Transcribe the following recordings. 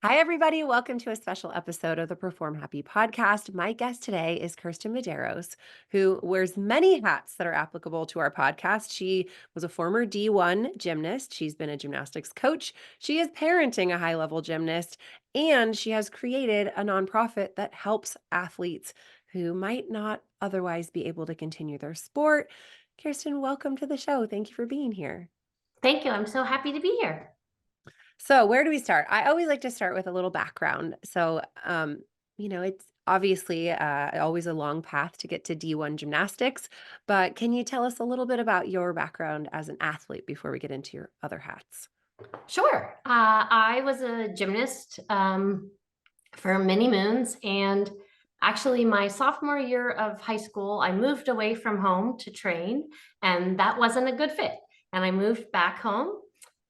Hi, everybody. Welcome to a special episode of the Perform Happy podcast. My guest today is Kirsten Medeiros, who wears many hats that are applicable to our podcast. She was a former D1 gymnast. She's been a gymnastics coach. She is parenting a high level gymnast, and she has created a nonprofit that helps athletes who might not otherwise be able to continue their sport. Kirsten, welcome to the show. Thank you for being here. Thank you. I'm so happy to be here. So, where do we start? I always like to start with a little background. It's obviously always a long path to get to D1 gymnastics, but can you tell us a little bit about your background as an athlete before we get into your other hats? Sure. I was a gymnast for many moons. And actually, my sophomore year of high school, I moved away from home to train, and that wasn't a good fit. And I moved back home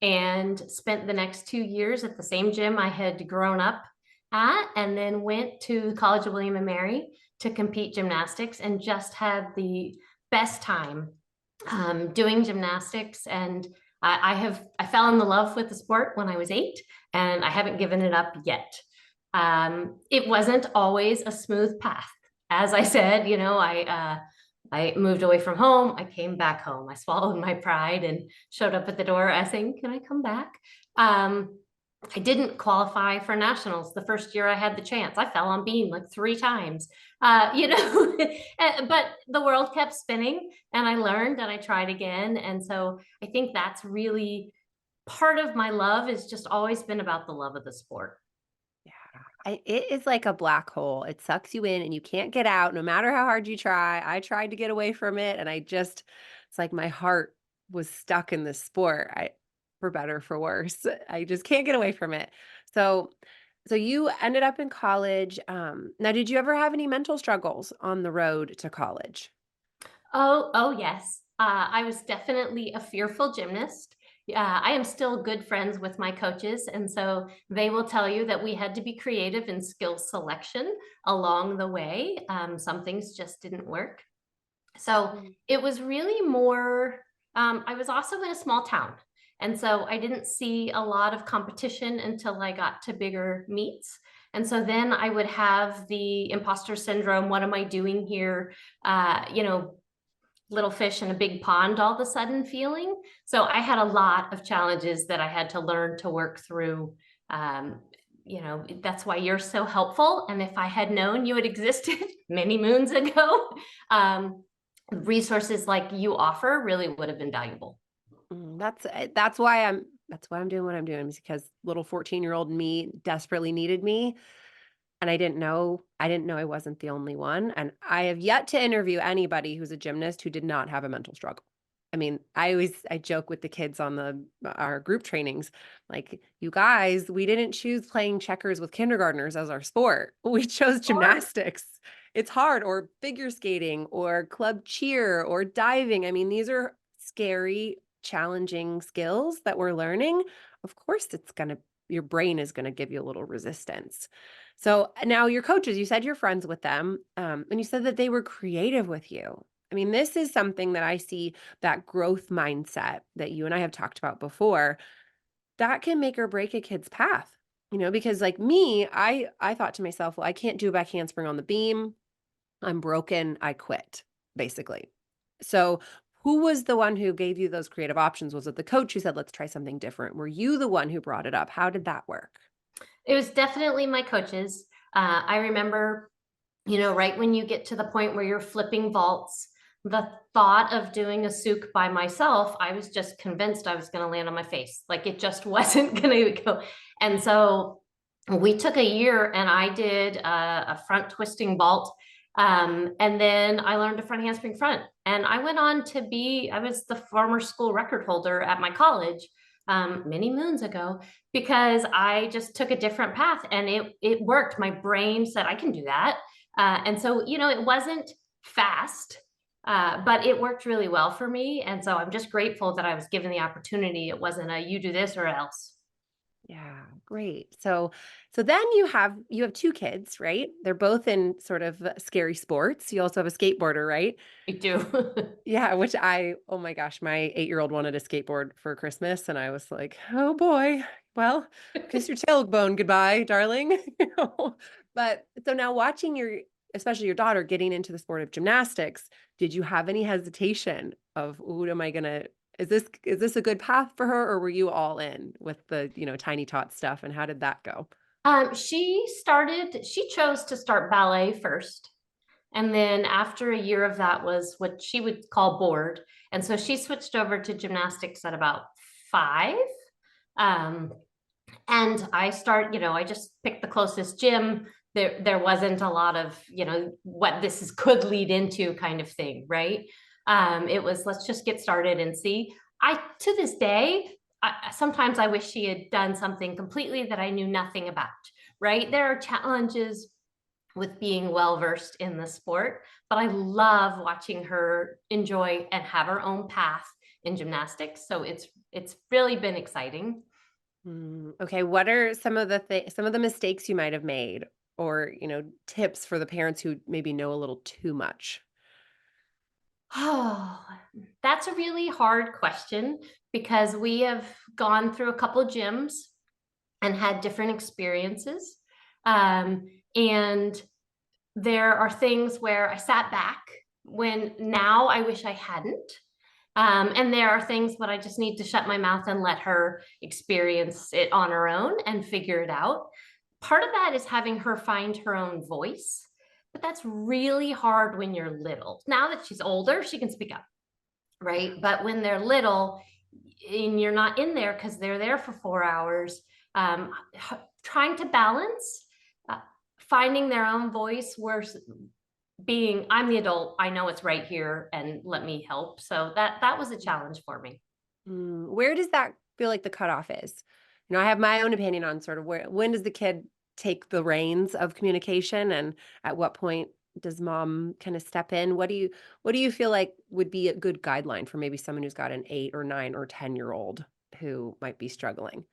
and spent the next 2 years at the same gym I had grown up at, and then went to the College of William and Mary to compete gymnastics and just had the best time doing gymnastics. And I fell in love with the sport when I was 8, and I haven't given it up yet. It wasn't always a smooth path. As I said, I moved away from home. I came back home. I swallowed my pride and showed up at the door asking, "Can I come back?" Um, I didn't qualify for nationals the first year I had the chance. I fell on beam like 3 times, but the world kept spinning, and I learned and I tried again. And so I think that's really part of my love, is just always been about the love of the sport. Yeah. It is like a black hole. It sucks you in and you can't get out no matter how hard you try. I tried to get away from it and it's like my heart was stuck in this sport. For better, for worse. I just can't get away from it. So, so you ended up in college. Now, did you ever have any mental struggles on the road to college? Oh yes. I was definitely a fearful gymnast. I am still good friends with my coaches, and so they will tell you that we had to be creative in skill selection along the way. Some things just didn't work. So Mm. it was really more, I was also in a small town. And so I didn't see a lot of competition until I got to bigger meets. And so then I would have the imposter syndrome. What am I doing here? Little fish in a big pond all of a sudden feeling. So I had a lot of challenges that I had to learn to work through. That's why you're so helpful. And if I had known you had existed many moons ago, resources like you offer really would have been valuable. That's why I'm doing what I'm doing, is because little 14-year-old me desperately needed me. And I didn't know I wasn't the only one, and I have yet to interview anybody who's a gymnast who did not have a mental struggle. I mean, I joke with the kids on our group trainings, like, "You guys, we didn't choose playing checkers with kindergartners as our sport. We chose gymnastics. It's hard, or figure skating, or club cheer, or diving." I mean, these are scary, challenging skills that we're learning. Of course, your brain is gonna give you a little resistance. So now your coaches, you said you're friends with them, and you said that they were creative with you. I mean, this is something that I see, that growth mindset that you and I have talked about before, that can make or break a kid's path. Because like me, I thought to myself, well, I can't do a back handspring on the beam. I'm broken. I quit, basically. So who was the one who gave you those creative options? Was it the coach who said, let's try something different? Were you the one who brought it up? How did that work? It was definitely my coaches. I remember, right when you get to the point where you're flipping vaults, the thought of doing a souk by myself, I was just convinced I was going to land on my face. Like it just wasn't going to go. And so we took a year and I did a front twisting vault. And then I learned a front handspring front. And I went on to I was the former school record holder at my college many moons ago, because I just took a different path and it worked. My brain said, I can do that. And so, it wasn't fast, but it worked really well for me. And so I'm just grateful that I was given the opportunity. It wasn't a you do this or else. Yeah, great. So then you have two kids, right? They're both in sort of scary sports. You also have a skateboarder, right? I do. Yeah, oh my gosh, my 8-year-old wanted a skateboard for Christmas and I was like, "Oh boy, Well, kiss your tailbone goodbye, darling. But so now watching especially your daughter getting into the sport of gymnastics, did you have any hesitation of, "Ooh, am I gonna is this a good path for her?" Or were you all in with the, tiny tot stuff, and how did that go? She chose to start ballet first. And then after a year of that was what she would call bored. And so she switched over to gymnastics at about 5. Um, and I just picked the closest gym. There wasn't a lot of, what could lead into kind of thing, right? It was, let's just get started and see. To this day, sometimes I wish she had done something completely that I knew nothing about, right? There are challenges with being well versed in the sport, but I love watching her enjoy and have her own path in gymnastics. So it's really been exciting. Okay, what are some of the mistakes you might have made, or, tips for the parents who maybe know a little too much? Oh, that's a really hard question because we have gone through a couple of gyms and had different experiences. And there are things where I sat back when now I wish I hadn't. And there are things that I just need to shut my mouth and let her experience it on her own and figure it out. Part of that is having her find her own voice, but that's really hard when you're little. Now that she's older, she can speak up, right? But when they're little and you're not in there because they're there for 4 hours, trying to balance uh, finding their own voice versus being, I'm the adult, I know it's right here and let me help. So that was a challenge for me. Where does that feel like the cutoff is? I have my own opinion on sort of when does the kid take the reins of communication, and at what point does mom kind of step in? What do you feel like would be a good guideline for maybe someone who's got an 8 or 9 or 10-year-old who might be struggling?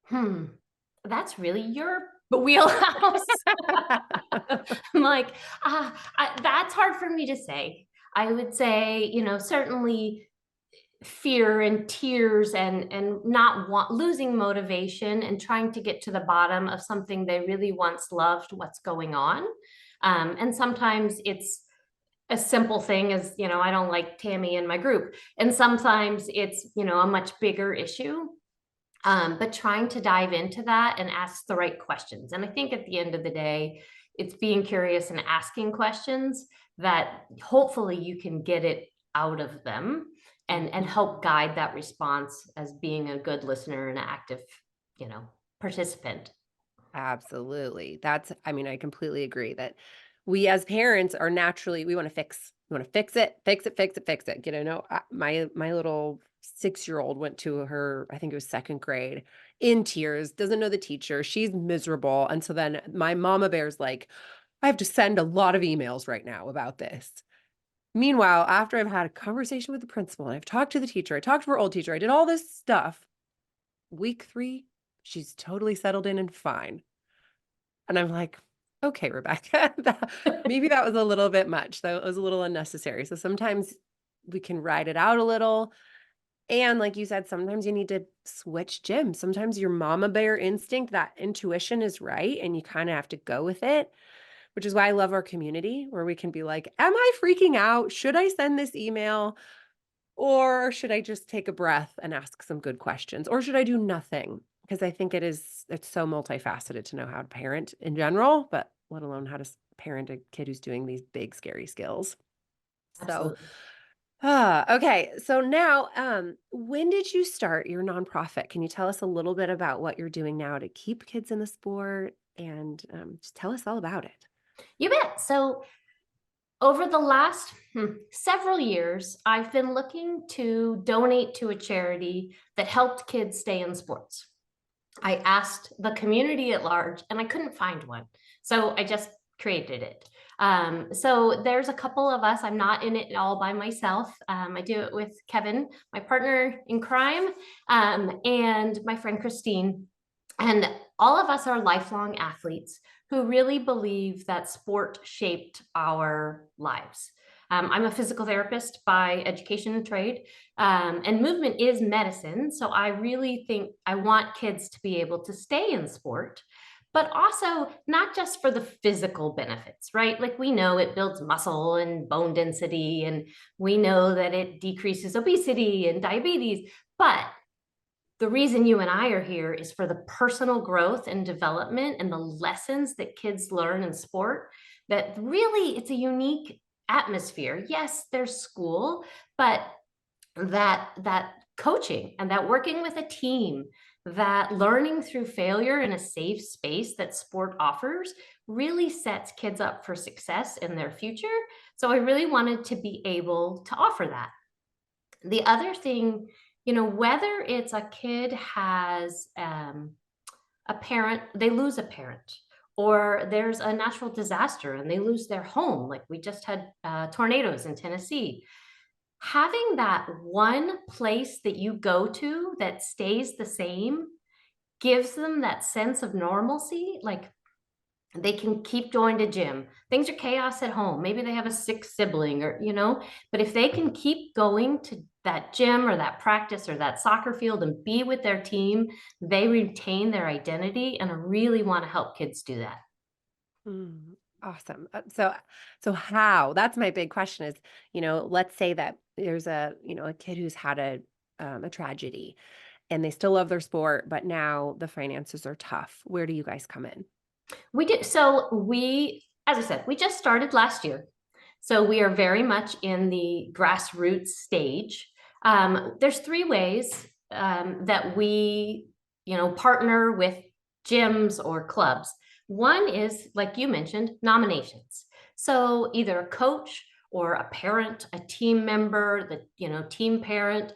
Hmm. That's really your wheelhouse. I'm like, that's hard for me to say. I would say, certainly fear and tears and not losing motivation and trying to get to the bottom of something they really once loved, what's going on. And sometimes it's a simple thing as, I don't like Tammy in my group. And sometimes it's, a much bigger issue. But trying to dive into that and ask the right questions. And I think at the end of the day, it's being curious and asking questions that hopefully you can get it out of them and help guide that response as being a good listener and active, participant. Absolutely. I mean, I completely agree that we as parents are naturally, we want to fix it, fix it, fix it, fix it. No, my little 6-year-old went to her, I think it was second grade, in tears, doesn't know the teacher. She's miserable. And so then my mama bear's like, I have to send a lot of emails right now about this. Meanwhile, after I've had a conversation with the principal and I've talked to the teacher, I talked to her old teacher, I did all this stuff. Week 3, she's totally settled in and fine. And I'm like, "Okay, Rebecca, maybe that was a little bit much. That was a little unnecessary." So sometimes we can ride it out a little, and like you said, sometimes you need to switch gyms. Sometimes your mama bear instinct, that intuition is right, and you kinda have to go with it, which is why I love our community, where we can be like, "Am I freaking out? Should I send this email? Or should I just take a breath and ask some good questions? Or should I do nothing?" Because I think it's so multifaceted to know how to parent in general, but let alone how to parent a kid who's doing these big, scary skills. So, Absolutely. okay. So now, when did you start your nonprofit? Can you tell us a little bit about what you're doing now to keep kids in the sport, and just tell us all about it? You bet. So over the last several years, I've been looking to donate to a charity that helped kids stay in sports. I asked the community at large and I couldn't find one. So I just created it. So there's a couple of us. I'm not in it all by myself. I do it with Kevin, my partner in crime, and my friend Christine. And all of us are lifelong athletes who really believe that sport shaped our lives. I'm a physical therapist by education and trade, and movement is medicine. So I really think I want kids to be able to stay in sport, but also not just for the physical benefits, right? Like we know it builds muscle and bone density, and we know that it decreases obesity and diabetes. But the reason you and I are here is for the personal growth and development and the lessons that kids learn in sport, that really it's a unique atmosphere. Yes, there's school, but that coaching and that working with a team, that learning through failure in a safe space that sport offers really sets kids up for success in their future. So I really wanted to be able to offer that. The other thing, whether it's a kid has a parent, they lose a parent, or there's a natural disaster and they lose their home, like we just had tornadoes in Tennessee. Having that one place that you go to that stays the same gives them that sense of normalcy. Like they can keep going to gym. Things are chaos at home. Maybe they have a sick sibling but if they can keep going to that gym or that practice or that soccer field and be with their team, they retain their identity. And I really want to help kids do that. Mm, awesome. So how? That's my big question is, let's say that there's a kid who's had a tragedy and they still love their sport, but now the finances are tough. Where do you guys come in? We did. So as I said, we just started last year. So we are very much in the grassroots stage. There's three ways that we, partner with gyms or clubs. One is, like you mentioned, nominations. So either a coach or a parent, a team member, the team parent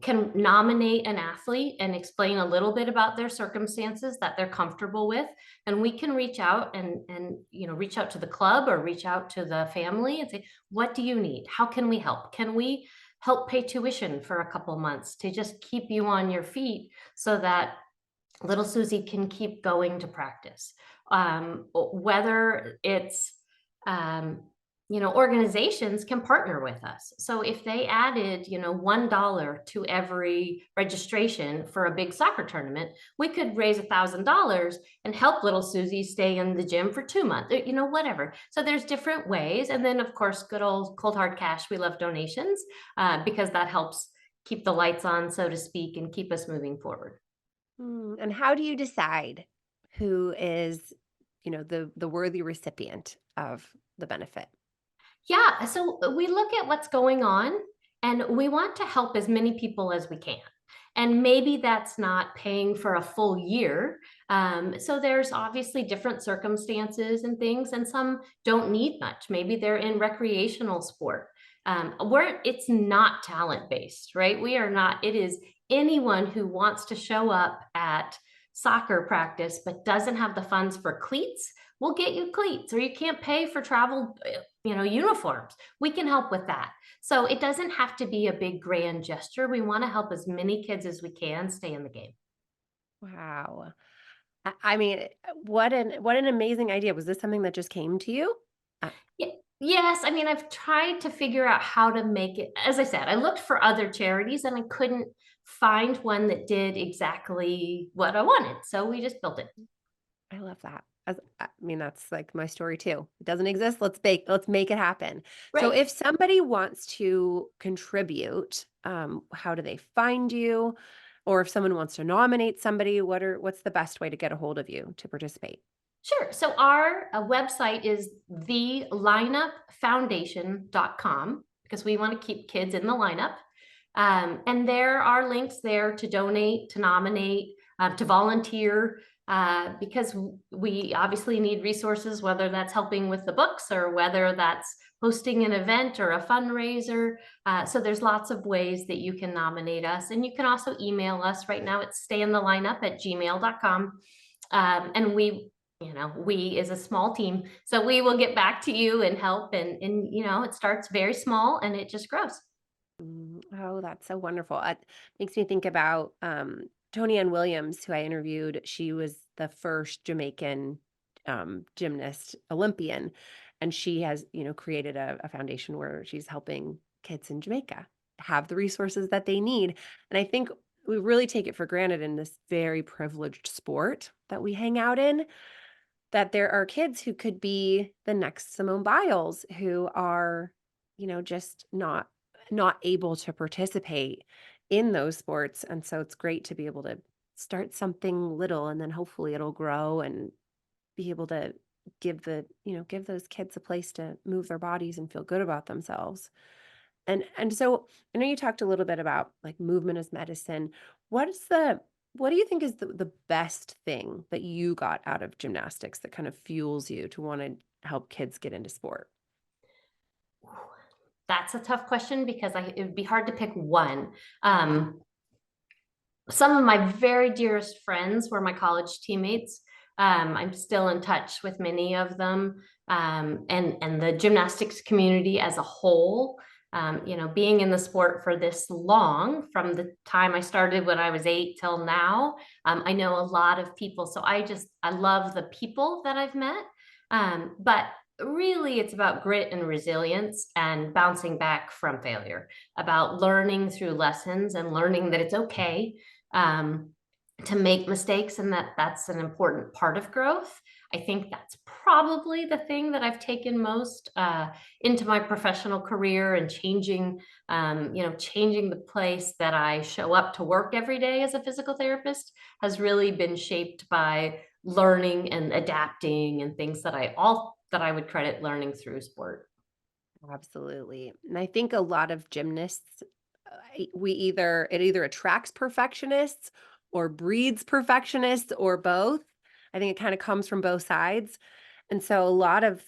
can nominate an athlete and explain a little bit about their circumstances that they're comfortable with, and we can reach out and reach out to the club or reach out to the family and say, what do you need? How can we help? Can we help pay tuition for a couple months to just keep you on your feet so that little Susie can keep going to practice? Whether it's um, organizations can partner with us. So if they added, $1 to every registration for a big soccer tournament, we could raise $1,000 and help little Susie stay in the gym for 2 months, whatever. So there's different ways. And then of course, good old cold hard cash. We love donations because that helps keep the lights on, so to speak, and keep us moving forward. And how do you decide who is, the worthy recipient of the benefit? Yeah, so we look at what's going on and we want to help as many people as we can. And maybe that's not paying for a full year. So there's obviously different circumstances and things, and some don't need much. Maybe they're in recreational sport. Where it's not talent based, right? We are not, it is anyone who wants to show up at soccer practice but doesn't have the funds for cleats. We'll get you cleats, or you can't pay for travel uniforms. We can help with that. So it doesn't have to be a big grand gesture. We want to help as many kids as we can stay in the game. Wow. I mean, what an amazing idea. Was this something that just came to you? Uh, Yes, I mean, I've tried to figure out how to make it. As I said, I looked for other charities and I couldn't find one that did exactly what I wanted. So we just built it. I love that. I mean, that's like my story too. It doesn't exist. Let's make it happen. So Right. if somebody wants to contribute, how do they find you? Or if someone wants to nominate somebody, what's the best way to get a hold of you to participate? Sure. So our website is thelineupfoundation.com because we want to keep kids in the lineup. And there are links there to donate, to nominate, to volunteer, because we obviously need resources, whether that's helping with the books or whether that's hosting an event or a fundraiser. So there's lots of ways that you can nominate us. And you can also email us. Right now it's stayinthelineup@gmail.com. And we is a small team, so we will get back to you and help. And it starts very small and it just grows. Oh, that's so wonderful. It makes me think about Tony Ann Williams, who I interviewed. She was the first Jamaican gymnast Olympian. And she has, created a foundation where she's helping kids in Jamaica have the resources that they need. And I think we really take it for granted in this very privileged sport that we hang out in, that there are kids who could be the next Simone Biles who are, just not able to participate in those sports. And so it's great to be able to start something little, and then hopefully it'll grow and be able to give those kids a place to move their bodies and feel good about themselves. And so I know you talked a little bit about like movement as medicine. What do you think is the best thing that you got out of gymnastics that kind of fuels you to want to help kids get into sport? That's a tough question because it would be hard to pick one. Some of my very dearest friends were my college teammates. I'm still in touch with many of them, and the gymnastics community as a whole. Being in the sport for this long, from the time I started when I was 8 till now, I know a lot of people. So I love the people that I've met. But really, it's about grit and resilience and bouncing back from failure, about learning through lessons and learning that it's okay um, to make mistakes, and that's an important part of growth. I think that's probably the thing that I've taken most into my professional career, and changing the place that I show up to work every day as a physical therapist has really been shaped by learning and adapting and things that I would credit learning through sport. Absolutely. And I think a lot of gymnasts, it either attracts perfectionists or breeds perfectionists or both. I think it kind of comes from both sides. And so a lot of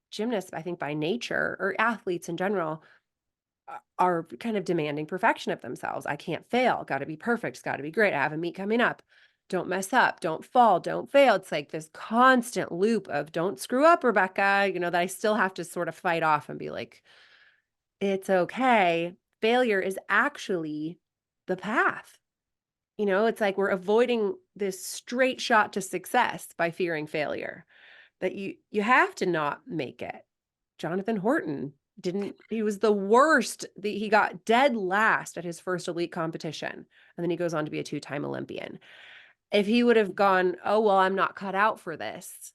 gymnasts, I think by nature, or athletes in general, are kind of demanding perfection of themselves. I can't fail. Got to be perfect. It's got to be great. I have a meet coming up. Don't mess up. Don't fall. Don't fail. It's like this constant loop of don't screw up, Rebecca, that I still have to sort of fight off and be like, it's okay. Failure is actually the path. It's like we're avoiding this straight shot to success by fearing failure, that you have to not make it. Jonathan Horton didn't, he was the worst. He got dead last at his first elite competition. And then he goes on to be a 2-time Olympian. If he would have gone, oh, well, I'm not cut out for this,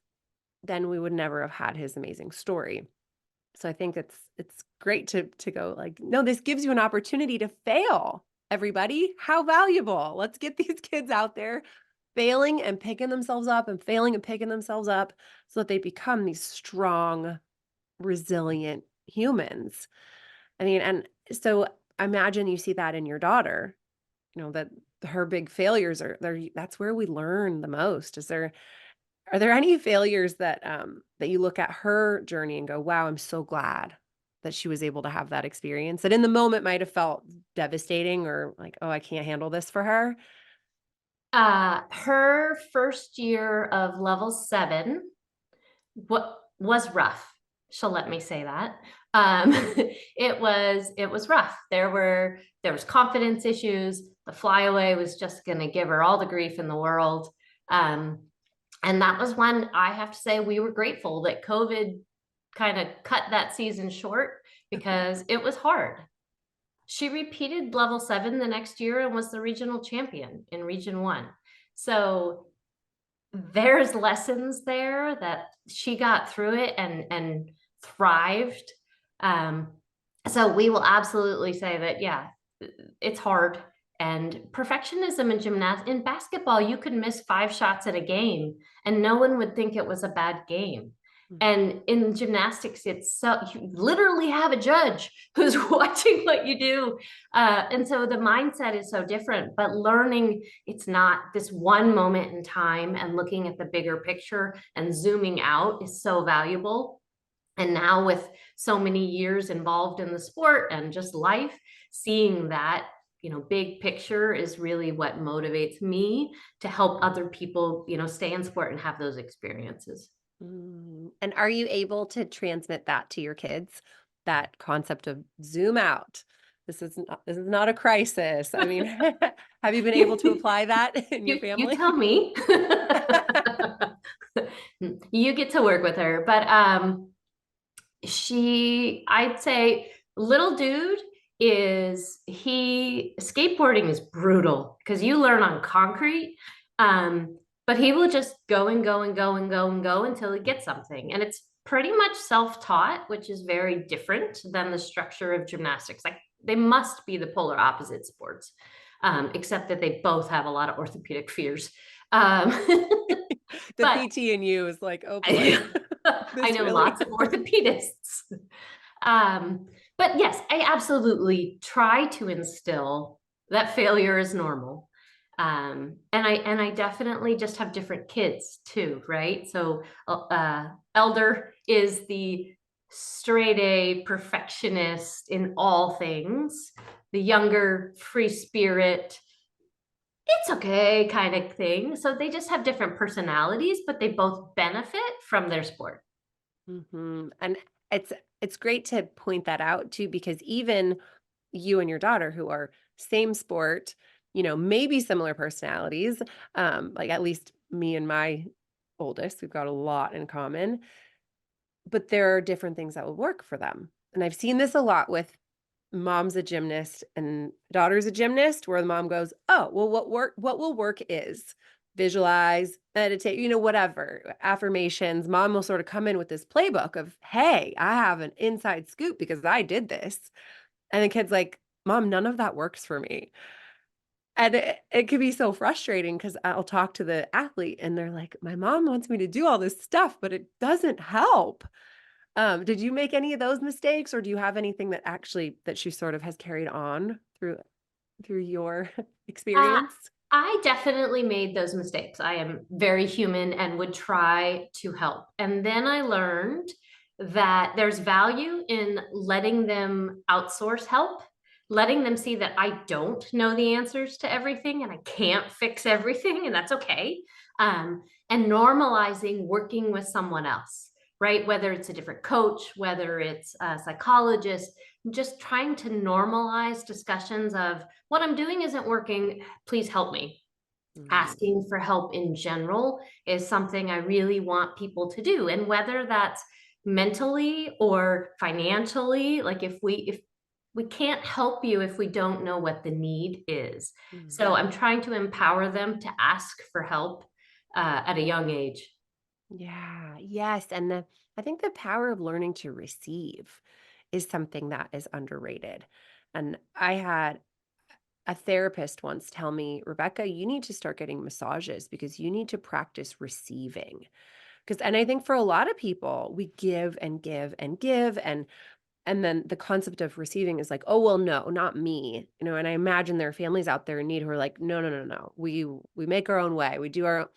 then we would never have had his amazing story. So I think it's great to go like, no, this gives you an opportunity to fail. Everybody, how valuable. Let's get these kids out there failing and picking themselves up and failing and picking themselves up so that they become these strong, resilient humans. I mean, and so imagine you see that in your daughter, that her big failures that's where we learn the most. Are there any failures that you look at her journey and go, wow, I'm so glad that she was able to have that experience that in the moment might have felt devastating or like, oh, I can't handle this for her? Her first year of level 7 what was rough. She'll let me say that. It was rough. There was confidence issues. The flyaway was just going to give her all the grief in the world. And that was when I have to say we were grateful that COVID kind of cut that season short because it was hard. She repeated level 7 the next year and was the regional champion in Region 1. So there's lessons there that she got through it and thrived. So we will absolutely say that, yeah, it's hard. And perfectionism in basketball, you could miss 5 shots at a game and no one would think it was a bad game. And in gymnastics, you literally have a judge who's watching what you do. And so the mindset is so different, but learning it's not this one moment in time, and looking at the bigger picture and zooming out is so valuable. And now with so many years involved in the sport and just life, seeing that, big picture is really what motivates me to help other people, stay in sport and have those experiences. And are you able to transmit that to your kids? That concept of zoom out. This is not a crisis. I mean, have you been able to apply that in your You family? tell me. You get to work with her, but I'd say little dude skateboarding is brutal because you learn on concrete. But he will just go and go and go and go and go until he gets something. And it's pretty much self-taught, which is very different than the structure of gymnastics. Like they must be the polar opposite sports, except that they both have a lot of orthopedic fears. Um, The but PT in you is like, "Oh boy, I, I this know really." lots of orthopedists. Um, but yes, I absolutely try to instill that failure is normal. And I definitely just have different kids too, right? So elder is the straight A perfectionist in all things. The younger free spirit, it's okay kind of thing. So they just have different personalities, but they both benefit from their sport. And it's it's great to point that out too, because even you and your daughter who are same sport, maybe similar personalities, like at least me and my oldest, we've got a lot in common, but there are different things that will work for them. And I've seen this a lot with mom's a gymnast and daughter's a gymnast where the mom goes, "Oh, well what will work is visualize, meditate, whatever, affirmations." Mom will sort of come in with this playbook of, "Hey, I have an inside scoop because I did this." And the kid's like, "Mom, none of that works for me." And it can be so frustrating because I'll talk to the athlete and they're like, "My mom wants me to do all this stuff, but it doesn't help." Did you make any of those mistakes, or do you have anything that she sort of has carried on through your Uh, experience? I definitely made those mistakes. I am very human and would try to help. And then I learned that there's value in letting them outsource help, letting them see that I don't know the answers to everything and I can't fix everything, and that's okay. And normalizing working with someone else, right? Whether it's a different coach, whether it's a psychologist, just trying to normalize discussions of what I'm doing isn't working. Please help me. Mhm, Asking for help in general is something I really want people to do. And whether that's mentally or financially, like if we can't help you if we don't know what the need is. So I'm mhm. trying to empower them to ask for help at a young age. Yeah, yes, and I think the power of learning to receive is something that is underrated. And I had a therapist once tell me, "Rebecca, you need to start getting massages because you need to practice receiving." And I think for a lot of people, we give and give and give, and then the concept of receiving is like, "Oh, well, no, not me." And I imagine there are families out there in need who are like, "No, no, no, no. We make our own way. We do our own."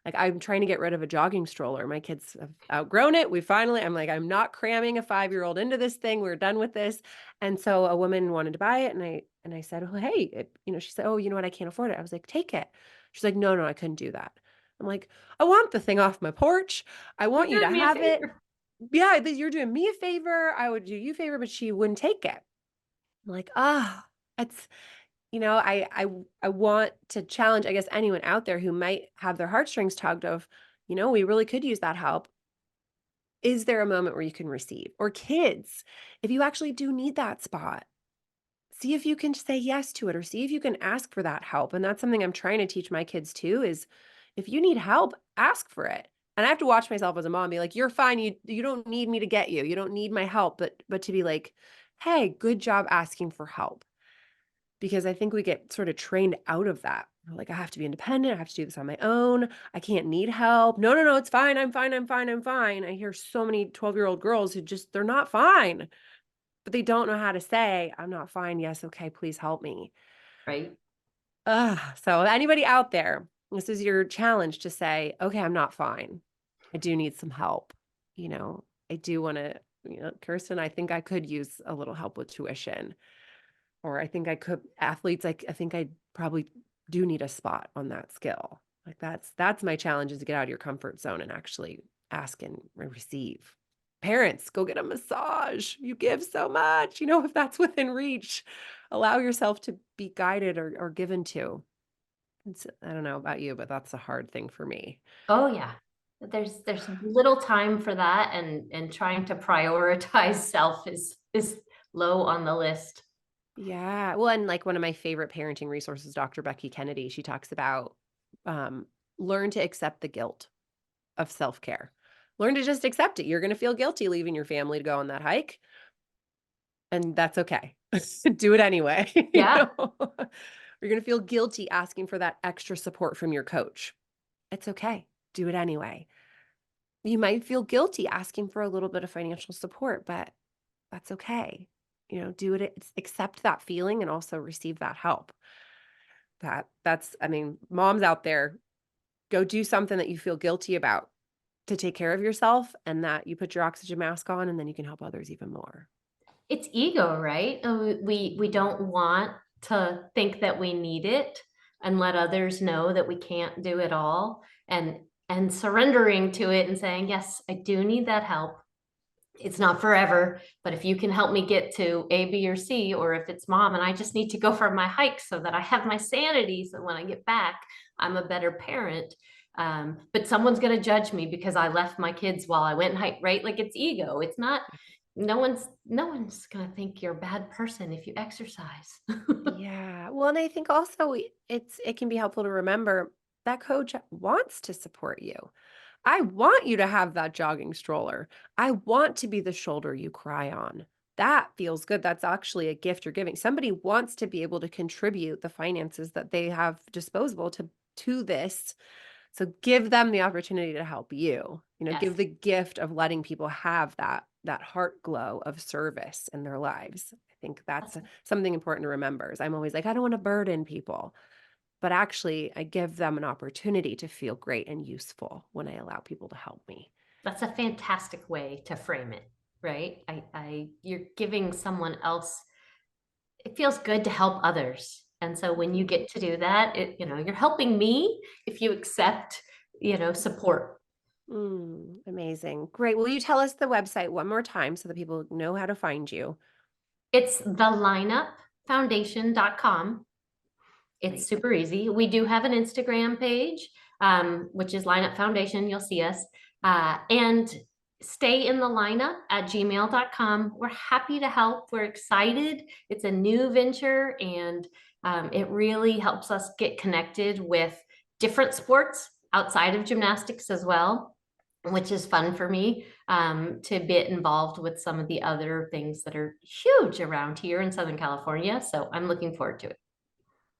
Like, I'm trying to get rid of a jogging stroller. My kids have outgrown it. I'm like, "I'm not cramming a 5-year-old into this thing. We're done with this." And so a woman wanted to buy it, and I said, "Oh, hey," she said, "Oh, you know what? I can't afford it." I was like, "Take it." She's like, "No, no, I couldn't do that." I'm like, "I want the thing off my porch. I You're want you to doing me a have it. favor. Yeah, that you're doing me a favor, I would do you a favor," but she wouldn't take it. I'm like, "Ah, it's." I want to challenge, I guess, anyone out there who might have their heartstrings tugged of, "We really could use that help." Is there a moment where you can receive? Or kids, if you actually do need that spot, see if you can say yes to it or see if you can ask for that help. And that's something I'm trying to teach my kids too is if you need help, ask for it. And I have to watch myself as a mom be like, "You're fine. You don't need me to get you. You don't need my help." But to be like, "Hey, good job asking for help." Because I think we get sort of trained out of that. We're like, "I have to be independent. I have to do this on my own. I can't need help. No, no, no, it's fine. I'm fine. I'm fine. I'm fine." I hear so many 12-year-old girls who they're not fine, but they don't know how to say, "I'm not fine. Yes, okay, please help me." Right. Ugh, so anybody out there, this is your challenge to say, "Okay, I'm not fine. I do need some help." I do wanna, Kirsten, I think I could use a little help with tuition, or I think I could athletes, I think I probably do need a spot on that skill. Like, that's my challenge is to get out of your comfort zone and actually ask and receive. Parents, go get a massage. You give so much, if that's within reach. Allow yourself to be guided or given to. I don't know about you, but that's a hard thing for me. Oh, yeah. There's little time for that, and trying to prioritize self is low on the list. Yeah. Well, and like one of my favorite parenting resources, Dr. Becky Kennedy, she talks about um, learn to accept the guilt of self care. Learn to just accept it. You're going to feel guilty leaving your family to go on that hike, and that's okay. Do it anyway. Yeah, You're going to feel guilty asking for that extra support from your coach. It's okay. Do it anyway. You might feel guilty asking for a little bit of financial support, but that's okay. Do it, accept that feeling and also receive that help. That's I mean, moms out there, go do something that you feel guilty about to take care of yourself and that you put your oxygen mask on and then you can help others even more. it's ego, right? We don't want to think that we need it and let others know that we can't do it all, and surrendering to it and saying, yes, I do need that help. It's not forever, but if you can help me get to A, B, or C, or if it's mom and I just need to go for my hike so that I have my sanity, so when I get back, I'm a better parent. But someone's going to judge me because I left my kids while I went and hiked, right? Like, it's ego. It's not, no one's going to think you're a bad person if you exercise. Yeah. Well, and I think also it can be helpful to remember that coach wants to support you. I want you to have that jogging stroller. I want to be the shoulder you cry on. That feels good. That's actually a gift you're giving. Somebody wants to be able to contribute the finances that they have disposable to this. So give them the opportunity to help you. Yes, Give the gift of letting people have that heart glow of service in their lives. I think that's that's something important to remember. Is I'm always like, I don't want to burden people. But actually, I give them an opportunity to feel great and useful when I allow people to help me. that's a fantastic way to frame it, right? You're giving someone else, it feels good to help others. And so when you Mhm. get to do that, you're helping me if you accept, support. Amazing. Great. Will you tell us the website one more time so that people know how to find you? It's thelineupfoundation.com. It's Great. super easy. We do have an Instagram page, which is Lineup Foundation. You'll see us. And stay in the lineup at gmail.com. We're happy to help. We're excited. It's a new venture, and it really helps us get connected with different sports outside of gymnastics as well, which is fun for me, to get involved with some of the other things that are huge around here in Southern California. So I'm looking forward to it.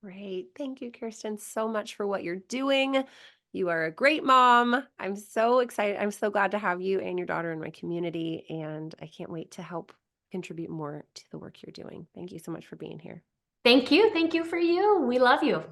Great. Thank you, Kirsten, so much for what you're doing. You are a great mom. I'm so excited. I'm so glad to have you and your daughter in my community, and I can't wait to help contribute more to the work you're doing. Thank you so much for being here. Thank you. Thank you for you. We love you.